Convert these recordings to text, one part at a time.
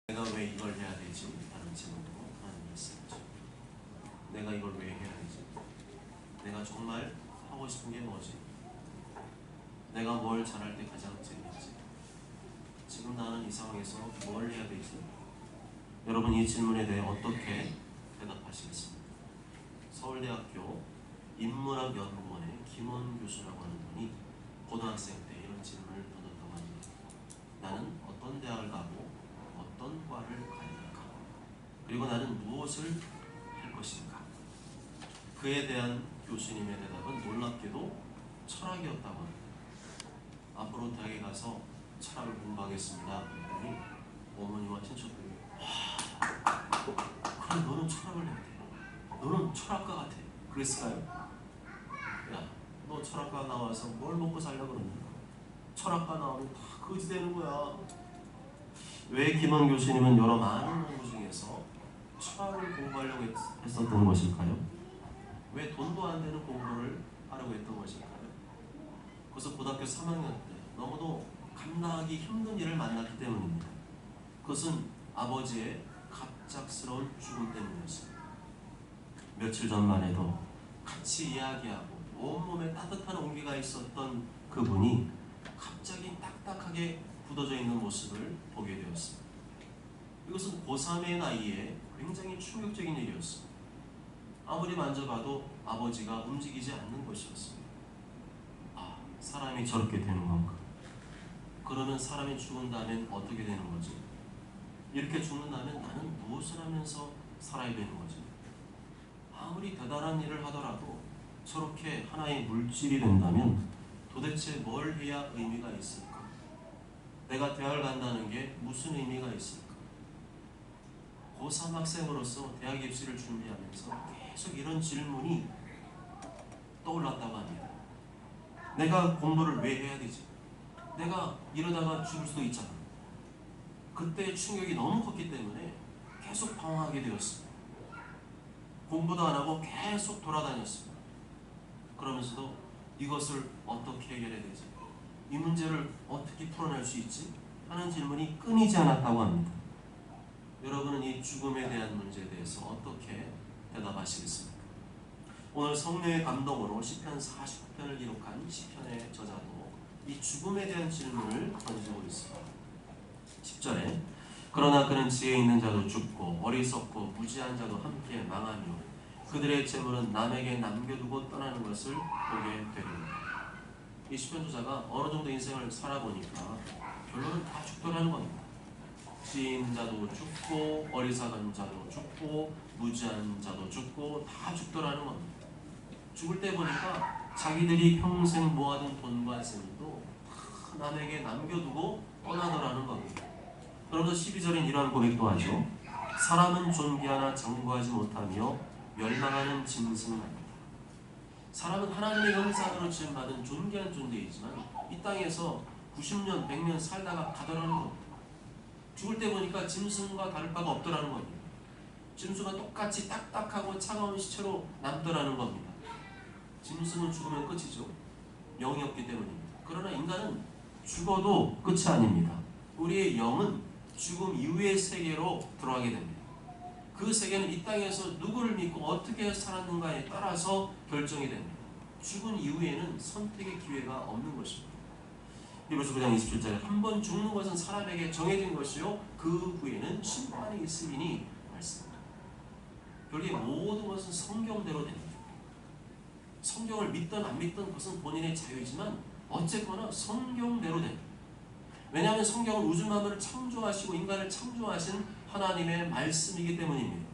내가 왜 이걸 해야 되지? 라는 질문으로 하는 말씀이죠. 내가 이걸 왜 해야 되지? 내가 정말 하고 싶은 게 뭐지? 내가 뭘 잘할 때 가장 재미있지? 지금 나는 이 상황에서 뭘 해야 되지? 여러분, 이 질문에 대해 어떻게 대답하시겠습니까? 서울대학교 인문학연구원의 김원 교수라고 하는 분이 고등학생 때 이런 질문을 던졌다고 합니다. 나는 어떤 대학을 가고 어떤 과를 가야 할까? 그리고 나는 무엇을 할 것인가? 그에 대한 교수님의 대답은 놀랍게도 철학이었다고 합니다. 앞으로 대학에 가서 철학을 공부하겠습니다. 그랬더니 어머니와 친척들이 그래, 너는 철학을 해야 돼. 너는 철학가 같아. 그랬을까요? 야, 너 철학가 나와서 뭘 먹고 살려고 그러냐? 철학가 나오면 다 거지 되는 거야. 왜 김원 교수님은 여러 많은 공부 중에서 철학을 공부하려고 했었던 것일까요? 왜 돈도 안 되는 공부를 하려고 했던 것일까요? 그래서 고등학교 3학년 때 너무도 감당하기 힘든 일을 만났기 때문입니다. 그것은 아버지의 갑작스러운 죽음 때문이었습니다. 며칠 전만 해도 같이 이야기하고 온몸에 따뜻한 온기가 있었던 그분이 갑자기 딱딱하게 굳어져 있는 모습을 보게 되었습니다. 이것은 고3의 나이에 굉장히 충격적인 일이었습니다. 아무리 만져봐도 아버지가 움직이지 않는 것이었습니다. 아, 사람이 저렇게 되는 건가? 그러면 사람이 죽은 다음엔 어떻게 되는 거지? 이렇게 죽는다면 나는 무엇을 하면서 살아야 되는 거지? 아무리 대단한 일을 하더라도 저렇게 하나의 물질이 된다면 도대체 뭘 해야 의미가 있을까? 내가 대학을 간다는 게 무슨 의미가 있을까? 고3 학생으로서 대학 입시를 준비하면서 계속 이런 질문이 떠올랐다고 합니다. 내가 공부를 왜 해야 되지? 내가 이러다가 죽을 수도 있잖아. 그때 충격이 너무 컸기 때문에 계속 방황하게 되었습니다. 공부도 안 하고 계속 돌아다녔습니다. 그러면서도 이것을 어떻게 해결해야 되지? 이 문제를 어떻게 풀어낼 수 있지? 하는 질문이 끊이지 않았다고 합니다. 여러분은 이 죽음에 대한 문제에 대해서 어떻게 대답하시겠습니까? 오늘 성령의 감동으로 시편 49편을 기록한 시편의 저자도 이 죽음에 대한 질문을 던지고 있습니다. 10절에 그러나 그는 지혜 있는 자도 죽고 어리석고 무지한 자도 함께 망하며 그들의 재물은 남에게 남겨두고 떠나는 것을 보게 되리라. 이 시편 저자가 어느 정도 인생을 살아보니까 결론은 다 죽더라는 겁니다. 지혜 있는 자도 죽고 어리석은 자도 죽고 무지한 자도 죽고 다 죽더라는 겁니다. 죽을 때 보니까 자기들이 평생 모아둔 돈과 재물도 다 남에게 남겨두고 떠나더라는 겁니다. 그러면서 12절엔 이러한 고백도 하죠. 사람은 존귀하나 장구하지 못하며 멸망하는 짐승입니다. 사람은 하나님의 형상으로 지음받은 존귀한 존재이지만 이 땅에서 90년, 100년 살다가 가더라는 겁니다. 죽을 때 보니까 짐승과 다를 바가 없더라는 겁니다. 짐승은 똑같이 딱딱하고 차가운 시체로 남더라는 겁니다. 짐승은 죽으면 끝이죠. 영이 없기 때문입니다. 그러나 인간은 죽어도 끝이 아닙니다. 우리의 영은 죽음 이후의 세계로 들어가게 됩니다. 그 세계는 이 땅에서 누구를 믿고 어떻게 살았는가에 따라서 결정이 됩니다. 죽은 이후에는 선택의 기회가 없는 것입니다. 히브리서 9장 27절에 한 번 죽는 것은 사람에게 정해진 것이요 그 후에는 심판이 있음이니 말씀입니다. 결국에 모든 것은 성경대로 됩니다. 성경을 믿든 안 믿든 그것은 본인의 자유이지만 어쨌거나 성경대로 됩니다. 왜냐하면 성경은 우주 만물을 창조하시고 인간을 창조하신 하나님의 말씀이기 때문입니다.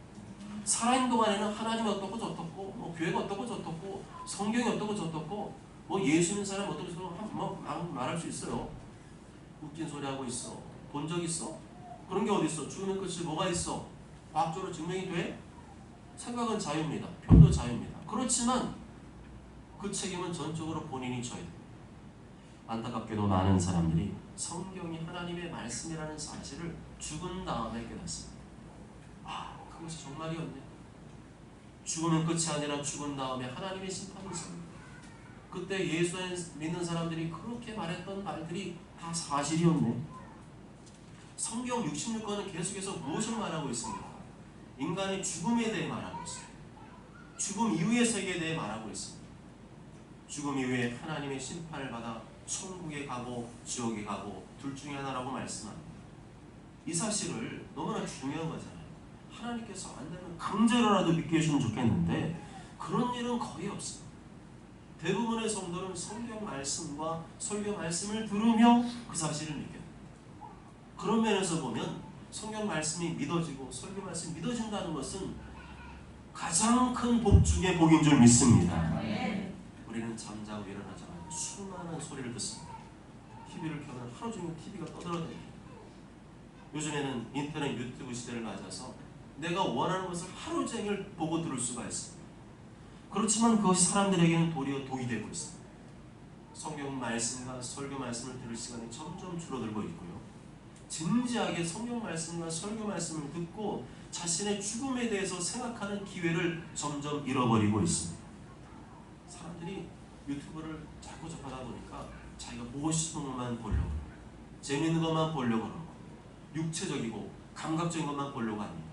살아있는 동안에는 하나님이 어떻고 저떻고 뭐 교회가 어떻고 저떻고 성경이 어떻고 저떻고 뭐 예수 믿는 사람이 어떻고 저떻고 뭐 말할 수 있어요. 웃긴 소리 하고 있어. 본 적 있어? 그런 게 어디 있어? 죽으면 끝이 뭐가 있어? 과학적으로 증명이 돼? 생각은 자유입니다. 표현도 자유입니다. 그렇지만 그 책임은 전적으로 본인이 져야 됩니다. 안타깝게도 많은 사람들이 성경이 하나님의 말씀이라는 사실을 죽은 다음에 깨닫습니다. 아, 그것이 정말이었네. 죽으면 끝이 아니라 죽은 다음에 하나님의 심판이 있습니다. 그때 예수를 믿는 사람들이 그렇게 말했던 말들이 다 사실이었네. 성경 66권은 계속해서 무엇을 말하고 있습니까? 인간의 죽음에 대해 말하고 있습니다. 죽음 이후의 세계에 대해 말하고 있습니다. 죽음 이후에 하나님의 심판을 받아 천국에 가고 지옥에 가고 둘 중에 하나라고 말씀합니다. 이 사실을 너무나 중요한 거잖아요. 하나님께서 안 되면 강제로라도 믿게 해주면 좋겠는데 그런 일은 거의 없습니다. 대부분의 성도는 성경 말씀과 설교 말씀을 들으며 그 사실을 믿게 됩니다. 그런 면에서 보면 성경 말씀이 믿어지고 설교 말씀이 믿어진다는 것은 가장 큰 복 중에 복인 줄 믿습니다. 우리는 잠자고 일어나자마자 수많은 소리를 듣습니다. TV를 켜면 하루 종일 TV가 떠들어댑니다. 요즘에는 인터넷 유튜브 시대를 맞아서 내가 원하는 것을 하루 종일 보고 들을 수가 있습니다. 그렇지만 그것이 사람들에게는 도리어 독이 되고 있습니다. 성경 말씀과 설교 말씀을 들을 시간이 점점 줄어들고 있고요. 진지하게 성경 말씀과 설교 말씀을 듣고 자신의 죽음에 대해서 생각하는 기회를 점점 잃어버리고 있습니다. 사람들이 유튜브를 자꾸 접하다 보니까 자기가 보고 싶은 것만 보려고, 재밌는 것만 보려고 하고, 육체적이고 감각적인 것만 보려고 합니다.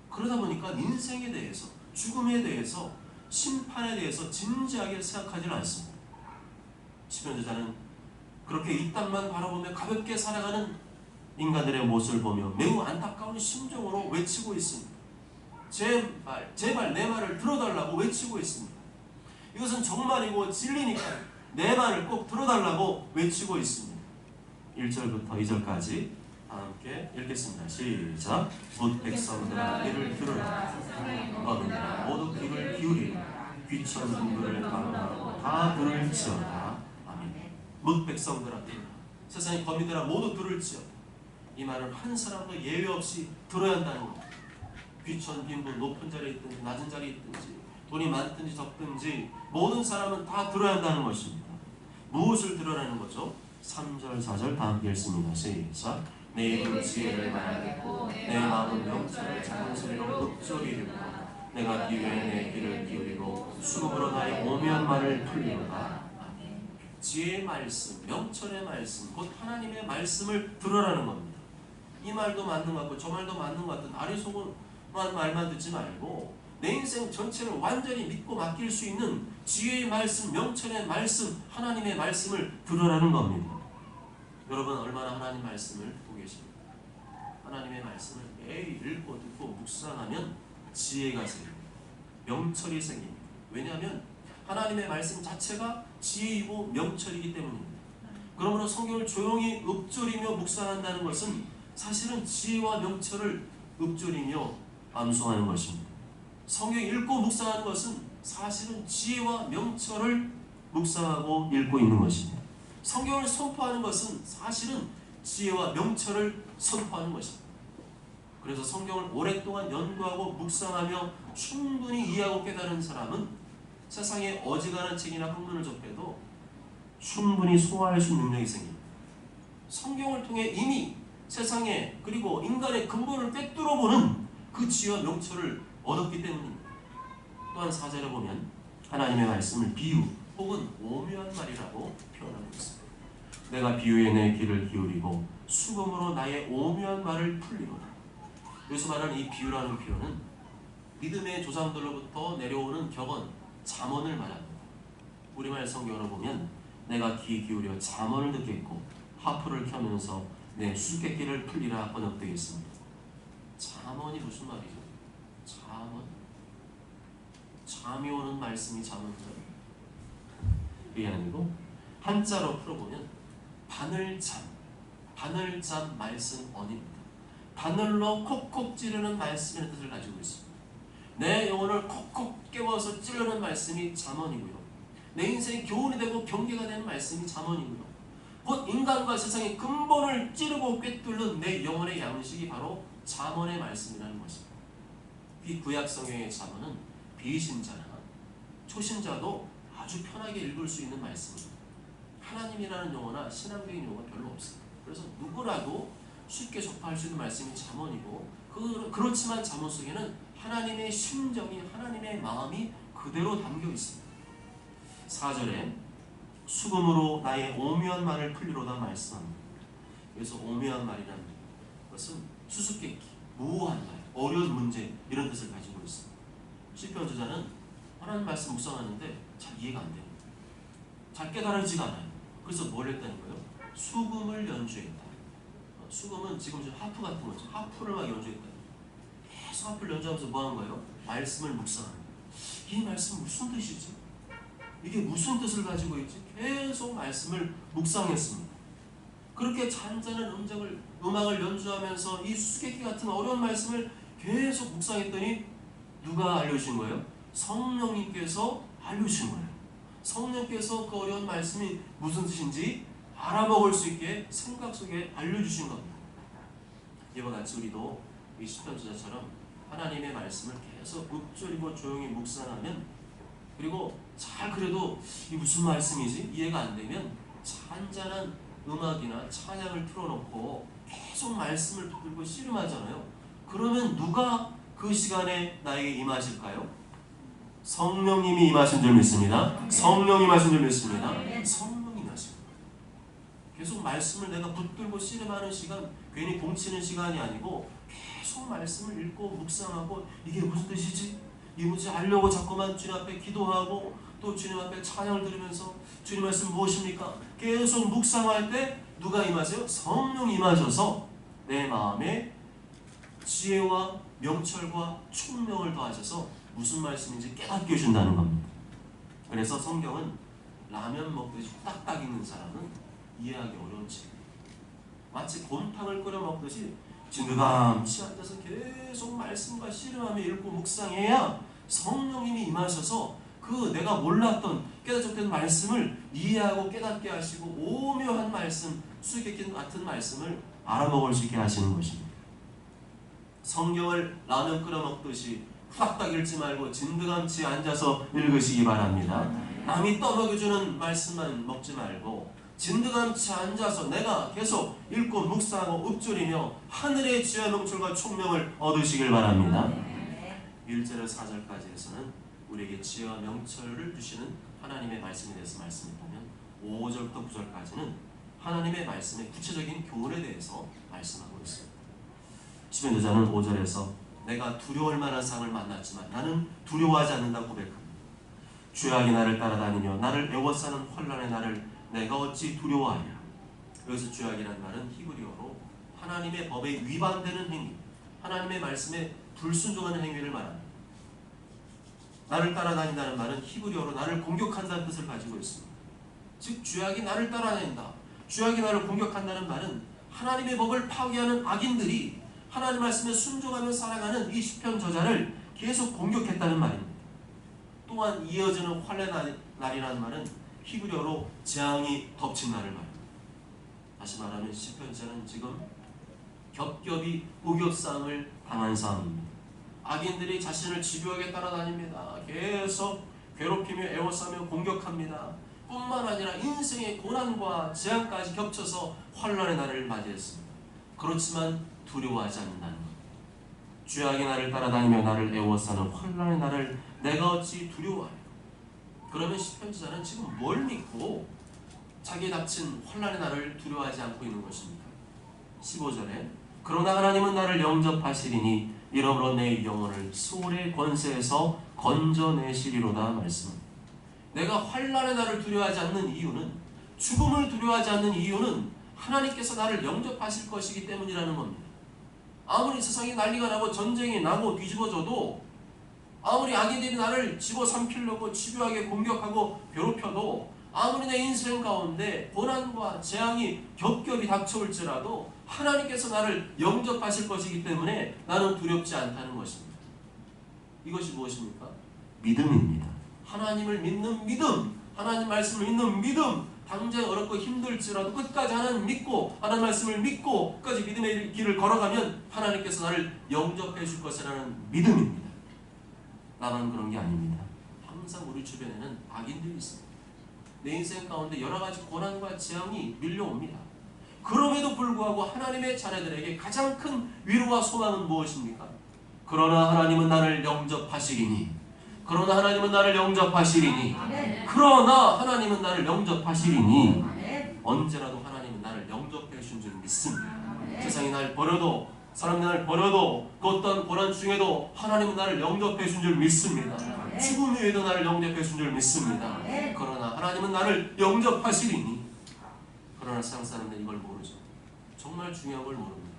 그러다 보니까 인생에 대해서, 죽음에 대해서, 심판에 대해서 진지하게 생각하지는 않습니다. 시편 저자는 그렇게 이 땅만 바라보며 가볍게 살아가는 인간들의 모습을 보며 매우 안타까운 심정으로 외치고 있습니다. 제발, 제발 내 말을 들어달라고 외치고 있습니다. 이것은 정말이고 진리니까 내 말을 꼭 들어달라고 외치고 있습니다. 1절부터 2절까지 함께 읽겠습니다. 시작. 곧 백성들아 이를 들으라. 너희들아 모두 귀를 기울이라. 귀천 분들을 강하고 다 들을지어다. 아멘. 못 백성들아 들으라. 세상의 거민들아 모두 들을지어다. 이 말은 한 사람도 예외 없이 들어야 한다는 겁니다. 귀천 빈부 높은 자리에 있든지 낮은 자리에 있든지 돈이 많든지 적든지 모든 사람은 다 들어야 한다는 것입니다. 무엇을 들으라는 거죠? 3절 4절 다 함께 읽습니다. 시작. 내 입은 지혜를 말하겠고 내 마음은 명철을 작은 소리로 읊조리리로다. 내가 비유에 내 귀를 기울이고 수금으로 나의 오묘한 말을 풀리로다. 지혜의 말씀, 명철의 말씀, 곧 하나님의 말씀을 들으라는 겁니다. 이 말도 맞는 것 같고 저 말도 맞는 것 같은 아리송한 말만 듣지 말고 내 인생 전체를 완전히 믿고 맡길 수 있는 지혜의 말씀, 명철의 말씀, 하나님의 말씀을 들으라는 겁니다. 여러분 얼마나 하나님 말씀을 듣고 계십니까? 하나님의 말씀을 매일 읽고 듣고 묵상하면 지혜가 생깁니다. 명철이 생깁니다. 왜냐하면 하나님의 말씀 자체가 지혜이고 명철이기 때문입니다. 그러므로 성경을 조용히 읊조리며 묵상한다는 것은 사실은 지혜와 명철을 읊조리며 암송하는 것입니다. 성경 읽고 묵상하는 것은 사실은 지혜와 명철을 묵상하고 읽고 있는 것입니다. 성경을 선포하는 것은 사실은 지혜와 명철을 선포하는 것입니다. 그래서 성경을 오랫동안 연구하고 묵상하며 충분히 이해하고 깨달은 사람은 세상에 어지간한 책이나 학문을 접해도 충분히 소화할 수 있는 능력이 생깁니다. 성경을 통해 이미 세상에 그리고 인간의 근본을 꿰뚫어보는 그 지혜와 명철을 얻었기 때문입니다. 또한 4절에 보면 하나님의 말씀을 비유 혹은 오묘한 말이라고 표현하고 있습니다. 내가 비유에 내 귀를 기울이고 수금으로 나의 오묘한 말을 풀리로다. 여기서 말하는 이 비유라는 표현은 믿음의 조상들로부터 내려오는 격언, 잠언을 말합니다. 우리말 성경으로 보면 내가 귀 기울여 잠언을 듣겠고 하프를 켜면서 내 수수께끼를 풀리라 번역되어 있습니다. 잠언이 무슨 말이죠? 잠언? 잠이 오는 말씀이 잠언이죠. 그게 아니고 한자로 풀어보면 바늘잠, 바늘잠 말씀 언입니다. 바늘로 콕콕 찌르는 말씀이라는 뜻을 가지고 있습니다. 내 영혼을 콕콕 깨워서 찌르는 말씀이 잠언이고요. 내 인생이 교훈이 되고 경계가 되는 말씀이 잠언이고요. 곧 인간과 세상의 근본을 찌르고 꿰뚫는 내 영혼의 양식이 바로 잠언의 말씀이라는 것입니다. 이 구약 성경의 잠언은 비신자나 초신자도 아주 편하게 읽을 수 있는 말씀입니다. 하나님이라는 용어나 신앙적인 용어가 별로 없습니다. 그래서 누구라도 쉽게 접할 수 있는 말씀이 잠언이고 그렇지만 잠언 속에는 하나님의 심정이 하나님의 마음이 그대로 담겨 있습니다. 4절에 수금으로 나의 오묘한 말을 풀리로다 말씀합니다. 그래서 오묘한 말이란 것은 수수께끼, 모호한 말, 어려운 문제 이런 뜻을 가지고 있습니다. 시편 저자는 하나님 말씀 묵상하는데 잘 이해가 안 됩니다. 잘 깨달아지지가 않아요. 그래서 뭘 했다는 거예요? 수금을 연주했다. 수금은 지금 하프 같은 거죠. 하프를 막 연주했다. 계속 하프를 연주하면서 뭐 하는 거예요? 말씀을 묵상하는 거예요. 이 말씀 무슨 뜻이지? 이게 무슨 뜻을 가지고 있지? 계속 말씀을 묵상했습니다. 그렇게 잔잔한 음악을 연주하면서 이 수수께끼 같은 어려운 말씀을 계속 묵상했더니 누가 알려주신 거예요? 성령님께서 알려주신 거예요. 성령께서 그 어려운 말씀이 무슨 뜻인지 알아먹을 수 있게 생각 속에 알려주신 겁니다. 이와 같이 우리도 이 시편 저자처럼 하나님의 말씀을 계속 읊조리고 조용히 묵상하면, 그리고 잘 그래도 이 무슨 말씀이지? 이해가 안 되면 잔잔한 음악이나 찬양을 틀어놓고 계속 말씀을 붙들고 씨름하잖아요. 그러면 누가 그 시간에 나에게 임하실까요? 성령님이 임하신 줄 믿습니다. 성령이 임하신 줄 믿습니다. 성령이 임하신 거예요. 계속 말씀을 내가 붙들고 씨름하는 시간, 괜히 공치는 시간이 아니고 계속 말씀을 읽고 묵상하고 이게 무슨 뜻이지? 이 문제 알려고 자꾸만 주님 앞에 기도하고 또 주님 앞에 찬양을 들으면서 주님 말씀 무엇입니까? 계속 묵상할 때 누가 임하세요? 성령이 임하셔서 내 마음에 지혜와 명철과 총명을 더하셔서 무슨 말씀인지 깨닫게 해준다는 겁니다. 그래서 성경은 라면 먹듯이 딱딱 익는 사람은 이해하기 어려운 책이에요. 마치 곰탕을 끓여 먹듯이 진드감치 앉아서 계속 말씀과 씨름하며 읽고 묵상해야 성령님이 임하셔서 그 내가 몰랐던 깨닫지 못한 말씀을 이해하고 깨닫게 하시고 오묘한 말씀, 수수께끼 같은 말씀을 알아먹을 수 있게 하시는 것입니다. 성경을 라면 끓여 먹듯이 후닥닥 읽지 말고 진드감치 앉아서 읽으시기 바랍니다. 남이 떠먹여주는 말씀만 먹지 말고 진드감치 앉아서 내가 계속 읽고 묵상하고 읊조리며 하늘의 지혜와 명철과 총명을 얻으시길 바랍니다. 1절에서 4절까지에서는 우리에게 지혜와 명철을 주시는 하나님의 말씀에 대해서 말씀했다면 5절부터 9절까지는 하나님의 말씀의 구체적인 교훈에 대해서 말씀하고 있습니다. 시편 저자는 5절에서 내가 두려울 만한 상을 만났지만 나는 두려워하지 않는다고 고백합니다. 죄악이 나를 따라다니며 나를 애워싸는 혼란의 나를 내가 어찌 두려워하랴. 여기서 죄악이라는 말은 히브리어로 하나님의 법에 위반되는 행위, 하나님의 말씀에 불순종하는 행위를 말합니다. 나를 따라다닌다는 말은 히브리어로 나를 공격한다는 뜻을 가지고 있습니다. 즉 죄악이 나를 따라다닌다, 죄악이 나를 공격한다는 말은 하나님의 법을 파괴하는 악인들이 하나님 말씀에 순종하며 살아가는 이 시편 저자를 계속 공격했다는 말입니다. 또한 이어지는 환난의 날이라는 말은 히브리어로 재앙이 덮친 날을 말합니다. 다시 말하면 시편 저자는 지금 겹겹이 우격상을 당한 상황입니다. 악인들이 자신을 집요하게 따라다닙니다. 계속 괴롭히며 애워싸며 공격합니다. 뿐만 아니라 인생의 고난과 재앙까지 겹쳐서 환난의 날을 맞이했습니다. 그렇지만 두려워하지 않는다는 것. 죄악이 나를 따라다니며 나를 애워싸는 환난의 날을 내가 어찌 두려워하려. 그러면 시편 저자는 지금 뭘 믿고 자기에 닥친 환난의 날을 두려워하지 않고 있는 것입니까? 15절에 그러나 하나님은 나를 영접하시리니 이러므로 내 영혼을 소울의 권세에서 건져내시리로다 말씀합니다. 내가 환난의 날을 두려워하지 않는 이유는, 죽음을 두려워하지 않는 이유는 하나님께서 나를 영접하실 것이기 때문이라는 겁니다. 아무리 세상이 난리가 나고 전쟁이 나고 뒤집어져도, 아무리 악인들이 나를 집어삼키려고 집요하게 공격하고 괴롭혀도, 아무리 내 인생 가운데 고난과 재앙이 겹겹이 닥쳐올지라도 하나님께서 나를 영접하실 것이기 때문에 나는 두렵지 않다는 것입니다. 이것이 무엇입니까? 믿음입니다. 하나님을 믿는 믿음, 하나님 말씀을 믿는 믿음, 당장 어렵고 힘들지라도 끝까지 하나님 믿고 하나님 말씀을 믿고 끝까지 믿음의 길을 걸어가면 하나님께서 나를 영접해 줄 것이라는 믿음입니다. 나만 그런 게 아닙니다. 항상 우리 주변에는 악인들이 있습니다. 내 인생 가운데 여러 가지 고난과 재앙이 밀려옵니다. 그럼에도 불구하고 하나님의 자녀들에게 가장 큰 위로와 소망은 무엇입니까? 그러나 하나님은 나를 영접하시리니, 그러나 하나님은 나를 영접하시리니, 그러나 하나님은 나를 영접하시리니, 언제라도 하나님은 나를 영접해 주신 줄 믿습니다. 세상이 날 버려도, 사람이 날 버려도, 그 어떤 고난 중에도 하나님은 나를 영접해 준 줄 믿습니다. 죽음 위에도 나를 영접해 준 줄 믿습니다. 그러나 하나님은 나를 영접하시리니, 그러나 세상 사람들은 이걸 모르죠. 정말 중요한 걸 모릅니다.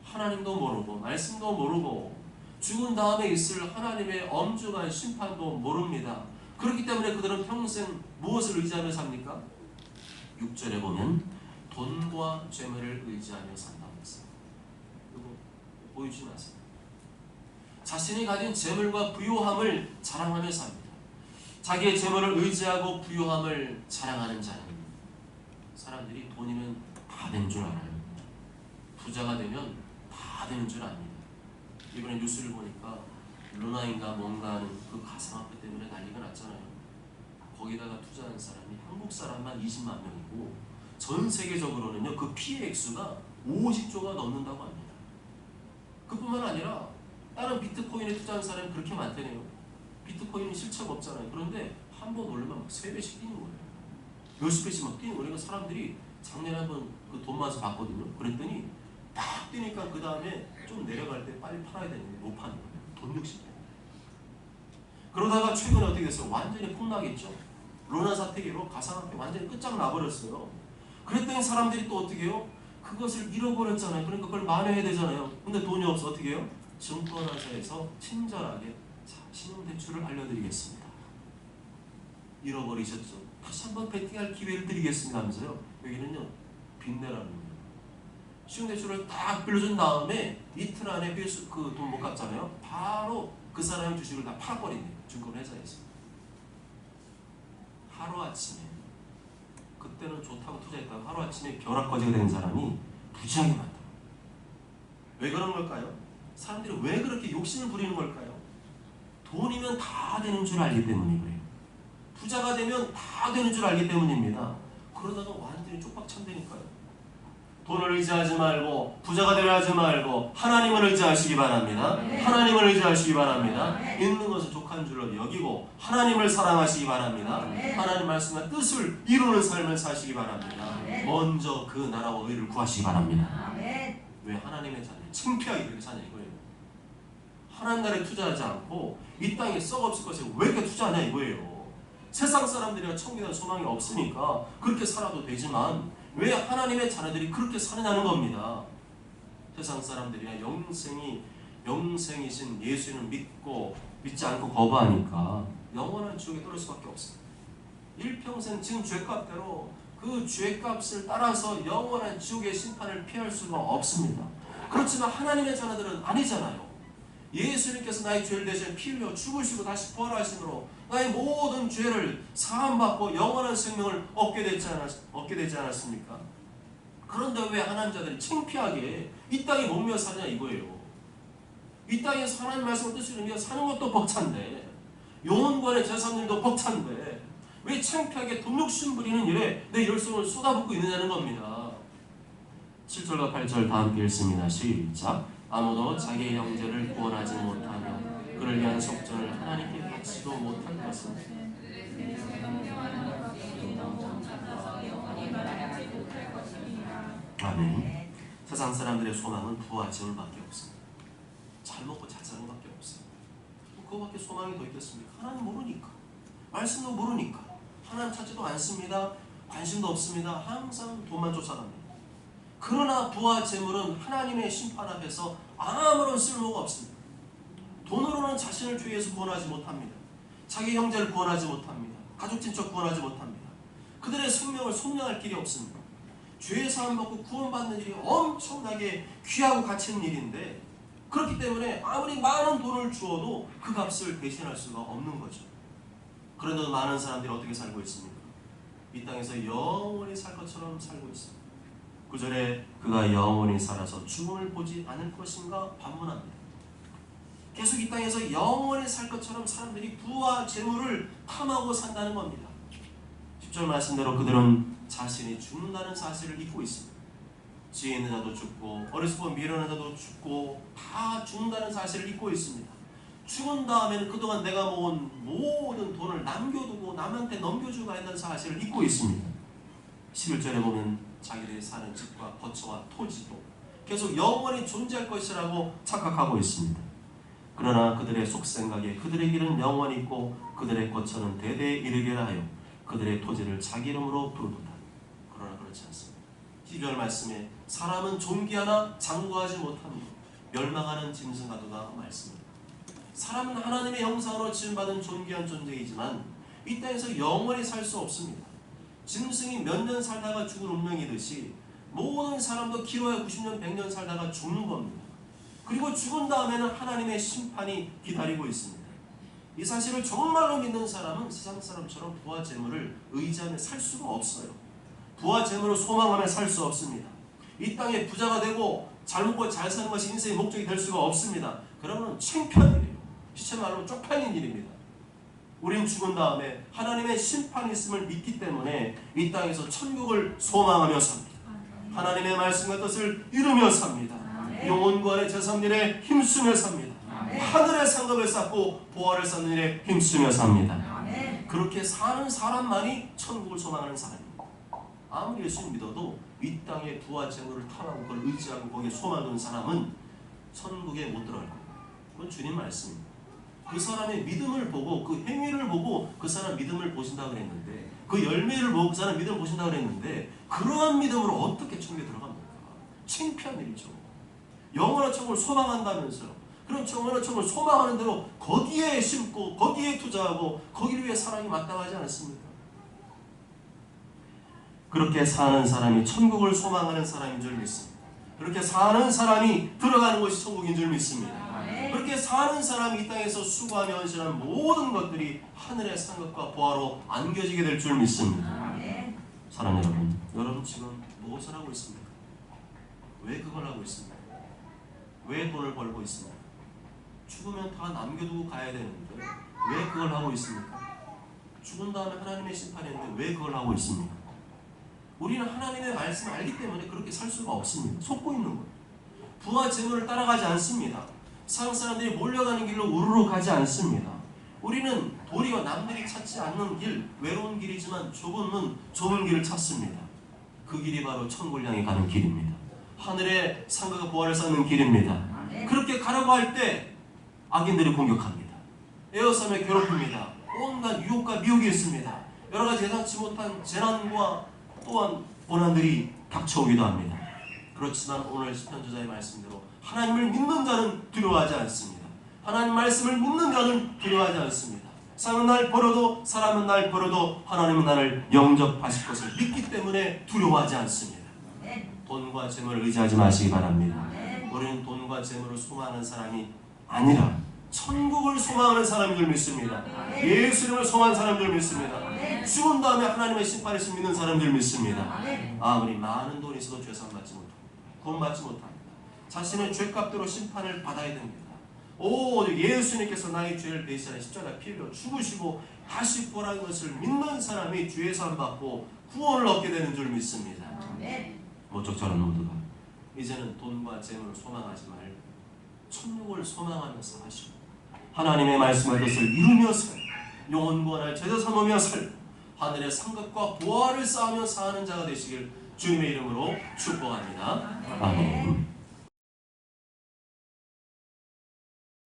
하나님도 모르고 말씀도 모르고 죽은 다음에 있을 하나님의 엄중한 심판도 모릅니다. 그렇기 때문에 그들은 평생 무엇을 의지하며 삽니까? 6절에 보면 돈과 재물을 의지하며 산다고 했어요. 이거 보이지 마세요. 자신이 가진 재물과 부유함을 자랑하며 삽니다. 자기의 재물을 의지하고 부유함을 자랑하는 자는, 사람들이 돈이면 다 된 줄 알아요. 부자가 되면 다 되는 줄 압니다. 이번에 뉴스를 보니까 루나인가 뭔가 하는 그 가상화폐 때문에 난리가 났잖아요. 거기다가 투자한 사람이 한국 사람만 20만 명이고 전 세계적으로는요 그 피해 액수가 50조가 넘는다고 합니다. 그뿐만 아니라 다른 비트코인에 투자한 사람이 그렇게 많다네요. 비트코인은 실체가 없잖아요. 그런데 한 번 올리면 막 3배씩 뛰는 거예요. 몇십 배씩 막 뛰는 거예요. 그러니까 사람들이 작년에 한번 그 돈 모아서 봤거든요. 그랬더니 딱 뛰니까 그 다음에 좀 내려갈 때 빨리 팔아야 되는데 못 파는 거예요. 돈 욕심 때문에. 그러다가 최근에 어떻게 됐어요? 완전히 폭락했죠. 로나 사태기로 가상화폐 완전히 끝장나버렸어요. 그랬더니 사람들이 또 어떻게 해요? 그것을 잃어버렸잖아요. 그러니까 그걸 만회해야 되잖아요. 근데 돈이 없어 어떻게 해요? 증권회사에서 친절하게 신용대출을 알려드리겠습니다. 잃어버리셨죠? 다시 한번 베팅할 기회를 드리겠습니다 하면서요. 여기는요 빚내라는 거예요. 신용대출을 딱 빌려준 다음에 이틀 안에 그 돈 못 갚잖아요. 바로 그 사람의 주식을 다 팔아버린대요. 증권회사에서. 하루아침에, 그때는 좋다고 투자했다가 하루아침에 벼락거지가 된 사람이 부지하게 많다. 왜 그런 걸까요? 사람들이 왜 그렇게 욕심을 부리는 걸까요? 돈이면 다 되는 줄 알기 때문이고요. 부자가 되면 다 되는 줄 알기 때문입니다. 그러다가 완전히 쪽박찬다니까요. 돈을 의지하지 말고 부자가 되려 하지 말고 하나님을 의지하시기 바랍니다. 하나님을 의지하시기 바랍니다. 있는 것을 족한 줄로 여기고 하나님을 사랑하시기 바랍니다. 하나님 말씀과 뜻을 이루는 삶을 사시기 바랍니다. 먼저 그 나라와 의를 구하시기 바랍니다. 왜 하나님의 자녀 창피하게 그렇게 사냐 이거예요. 하나님 나라에 투자하지 않고 이 땅에 썩없을 것에 왜 이렇게 투자하냐 이거예요. 세상 사람들이야 천국에 소망이 없으니까 그렇게 살아도 되지만 왜 하나님의 자녀들이 그렇게 사느냐는 겁니다. 세상 사람들이야 영생이신 예수를 믿지 않고 거부하니까 영원한 지옥에 떨어질 수밖에 없습니다. 일평생 지은 죄값대로 그 죄값을 따라서 영원한 지옥의 심판을 피할 수가 없습니다. 그렇지만 하나님의 자녀들은 아니잖아요. 예수님께서 나의 죄를 대신 피 흘려 죽으시고 다시 부활하심으로 나의 모든 죄를 사함받고 영원한 생명을 얻게 되지 않았습니까? 그런데 왜 하나님 자들이 창피하게 이 땅에 몸며 사냐 이거예요. 이 땅에서 하나님 말씀을 뜻을 이루며 사는 것도 벅찬데 영혼관의 제사님도 벅찬데 왜 창피하게 돈 욕심 부리는 일에 내 열성을 쏟아붓고 있느냐는 겁니다. 7절과 8절 다 함께 읽습니다. 시작. 아무도 자기의 형제를 구원하지 못하며 그를 위한 속전을 하나님께 바치도 못한 것은 아멘. 세상 사람들의 소망은 부와 재물밖에 없습니다. 잘 먹고 잘 사는 것밖에 없어요. 그거밖에 소망이 더 있겠습니까? 하나님 모르니까, 말씀도 모르니까 하나님 찾지도 않습니다. 관심도 없습니다. 항상 돈만 쫓아갑니다. 그러나 부와 재물은 하나님의 심판 앞에서 아무런 쓸모가 없습니다. 돈으로는 자신을 죄에서 구원하지 못합니다. 자기 형제를 구원하지 못합니다. 가족 친척 구원하지 못합니다. 그들의 생명을 속량할 길이 없습니다. 죄 사함 받고 구원받는 일이 엄청나게 귀하고 가치 있는 일인데 그렇기 때문에 아무리 많은 돈을 주어도 그 값을 대신할 수가 없는 거죠. 그런데도 많은 사람들이 어떻게 살고 있습니까? 이 땅에서 영원히 살 것처럼 살고 있습니다. 9절에 그가 영원히 살아서 죽음을 보지 않을 것인가 반문합니다. 계속 이 땅에서 영원히 살 것처럼 사람들이 부와 재물을 탐하고 산다는 겁니다. 10절 말씀대로 그들은 자신이 죽는다는 사실을 잊고 있습니다. 지혜 있는 자도 죽고 어려서 보면 미련한 자도 죽고 다 죽는다는 사실을 잊고 있습니다. 죽은 다음에는 그동안 내가 모은 모든 돈을 남겨두고 남한테 넘겨주고 한다는 사실을 잊고 있습니다. 11절에 보면 자기들이 사는 집과 거처와 토지도 계속 영원히 존재할 것이라고 착각하고 있습니다. 그러나 그들의 속생각에 그들의 길은 영원히 있고 그들의 거처는 대대에 이르리라 하여 그들의 토지를 자기 이름으로 부르도다. 그러나 그렇지 않습니다. 12절 말씀에 사람은 존귀하나 장구하지 못합니다. 멸망하는 짐승과도다 말씀입니다. 사람은 하나님의 형상으로 지음받은 존귀한 존재이지만 이 땅에서 영원히 살 수 없습니다. 짐승이 몇 년 살다가 죽을 운명이듯이 모든 사람도 길어야 90년, 100년 살다가 죽는 겁니다. 그리고 죽은 다음에는 하나님의 심판이 기다리고 있습니다. 이 사실을 정말로 믿는 사람은 세상 사람처럼 부와 재물을 의지하며 살 수가 없어요. 부와 재물을 소망하며 살 수 없습니다. 이 땅에 부자가 되고 잘 먹고 잘 사는 것이 인생의 목적이 될 수가 없습니다. 그러면 창피한 일이에요. 시체말로 쪽팔린 일입니다. 우린 죽은 다음에 하나님의 심판이 있음을 믿기 때문에 이 땅에서 천국을 소망하며 삽니다. 하나님의 말씀과 뜻을 이루며 삽니다. 영혼 구원의 제3 일에 힘쓰며 삽니다. 하늘의 상급을 쌓고 보화를 쌓는 일에 힘쓰며 삽니다. 그렇게 사는 사람만이 천국을 소망하는 사람입니다. 아무리 예수님 믿어도 이 땅에 부와 재물을 탐하고 그걸 의지하고 거기에 소망하는 사람은 천국에 못 들어갈 겁니다. 그건 주님 말씀입니다. 그 사람의 믿음을 보고 그 행위를 보고 그 사람 믿음을 보신다고 그랬는데 그 열매를 보고 그 사람 믿음을 보신다고 그랬는데 그러한 믿음으로 어떻게 천국에 들어갑니까? 창피한 일이죠. 영원한 천국을 소망한다면서요. 그럼 영원한 천국을 소망하는 대로 거기에 심고 거기에 투자하고 거기를 위해 사랑이 마땅하지 않습니까? 그렇게 사는 사람이 천국을 소망하는 사람인 줄 믿습니다. 그렇게 사는 사람이 들어가는 것이 천국인 줄 믿습니다. 그렇게 사는 사람이 이 땅에서 수고하며 헌신한 모든 것들이 하늘의 상급과 보화로 안겨지게 될 줄 믿습니다. 사랑하는 여러분, 여러분 지금 무엇을 하고 있습니까? 왜 그걸 하고 있습니까? 왜 돈을 벌고 있습니까? 죽으면 다 남겨두고 가야 되는데 왜 그걸 하고 있습니까? 죽은 다음에 하나님의 심판이 있는데 왜 그걸 하고 있습니까? 우리는 하나님의 말씀을 알기 때문에 그렇게 살 수가 없습니다. 속고 있는 거예요. 부와 재물을 따라가지 않습니다. 세상 사람들이 몰려가는 길로 우르르 가지 않습니다. 우리는 도리어 남들이 찾지 않는 길, 외로운 길이지만 좁은 길을 찾습니다. 그 길이 바로 천국을 향해 가는 길입니다. 하늘의 상급과 보화를 쌓는 길입니다. 그렇게 가려고 할 때 악인들이 공격합니다. 에워싸며 괴롭힙니다. 온갖 유혹과 미혹이 있습니다. 여러 가지 예상치 못한 재난과 또한 고난들이 닥쳐오기도 합니다. 그렇지만 오늘 시편저자의 말씀대로 하나님을 믿는 자는 두려워하지 않습니다. 하나님 말씀을 믿는 자는 두려워하지 않습니다. 세상은 날 버려도 사람은 날 버려도 하나님은 나를 영접하실 것을 믿기 때문에 두려워하지 않습니다. 돈과 재물을 의지하지 마시기 바랍니다. 우리는 돈과 재물을 소망하는 사람이 아니라 천국을 소망하는 사람인 줄 믿습니다. 예수님을 소망하는 사람인 줄 믿습니다. 죽은 다음에 하나님의 심판을 믿는 사람인 줄 믿습니다. 아무리 많은 돈이 있어도 죄사함받지 못합니다. 구원받지 못합니다. 자신의 죄값대로 심판을 받아야 됩니다. 예수님께서 나의 죄를 대신하여 십자가 피 흘려 죽으시고 다시 부활한 것을 믿는 사람이 죄 사함 받고 구원을 얻게 되는 줄 믿습니다. 모쪼처럼 모두가 이제는 돈과 재물을 소망하지 말고 천국을 소망하면서 하시고 하나님의 말씀과 뜻을 이루며 살고 영혼 구원을 제자 삼으며 살고 하늘의 상급과 보화를 쌓으며 사는 자가 되시길 주님의 이름으로 축복합니다. 아멘.